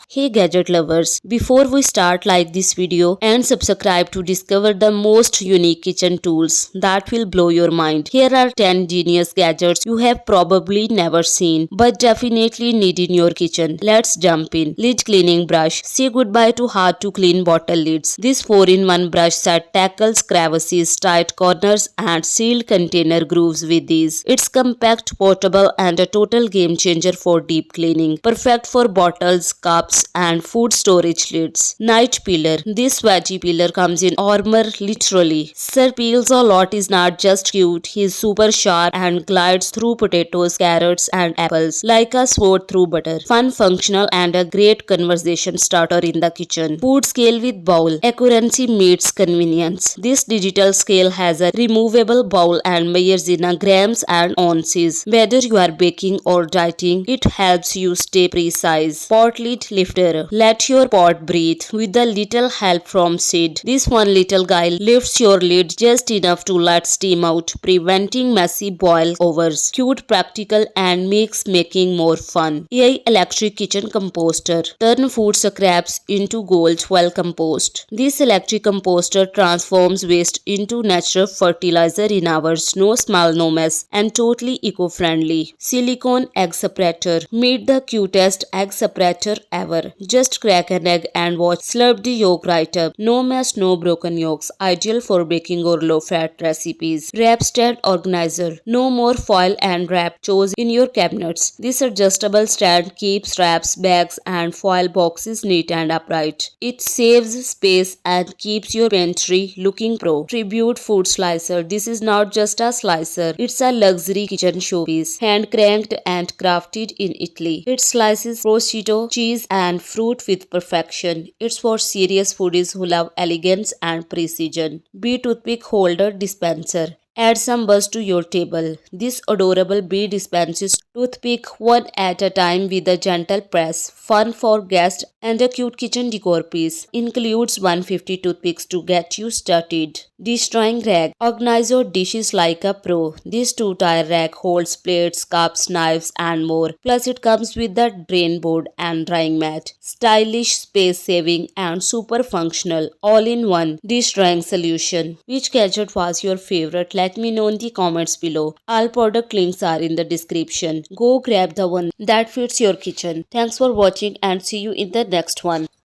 Hey gadget lovers, before we start, like this video and subscribe to discover the most unique kitchen tools that will blow your mind. Here are 10 genius gadgets you have probably never seen but definitely need in your kitchen. Let's jump in. Lid cleaning brush. Say goodbye to hard to clean bottle lids. This 4-in-1 brush set tackles crevices, tight corners and sealed container grooves with ease. It's compact, portable and a total game changer for deep cleaning. Perfect for bottles, cups and food storage lids. Night peeler. This veggie peeler comes in armor literally. Sir peels a lot is not just cute, he's super sharp and glides through potatoes, carrots and apples like a sword through butter. Fun, functional and a great conversation starter in the kitchen. Food scale with bowl. Accuracy meets convenience. This digital scale has a removable bowl and measures in grams and ounces. Whether you are baking or dieting, it helps you stay precise. Pot lid lifter. Let your pot breathe with a little help from Sid. This one little guy lifts your lid just enough to let steam out, preventing messy boil overs. Cute, practical and makes making more fun. AI electric kitchen composter. Turn food scraps into gold while compost. This electric composter transforms waste into natural fertilizer in hours. No smell, no mess and totally eco-friendly. Silicone egg separator. Meet the cutest egg separator ever. Just crack an egg and watch slurp the yolk right up. No mess, no broken yolks. Ideal for baking or low-fat recipes. Wrap stand organizer. No more foil and wrap chores in your cabinets. This adjustable stand keeps wraps, bags and foil boxes neat and upright. It saves space and keeps your pantry looking pro. Tribute food slicer. This is not just a slicer. It's a luxury kitchen showpiece. Hand cranked and crafted in Italy. It slices prosciutto, cheese and fruit with perfection. It's for serious foodies who love elegance and precision. Bee toothpick holder dispenser. Add some buzz to your table. This adorable bee dispenses toothpick one at a time with a gentle press. Fun for guests and a cute kitchen decor piece. Includes 150 toothpicks to get you started. Dish drying rack. Organize your dishes like a pro. This 2-tier rack holds plates, cups, knives and more. Plus it comes with the drain board and drying mat. Stylish, space saving and super functional all in one dish drying solution. Which gadget was your favorite? Let me know in the comments below. All product links are in the description. Go grab the one that fits your kitchen. Thanks for watching and see you in the next one.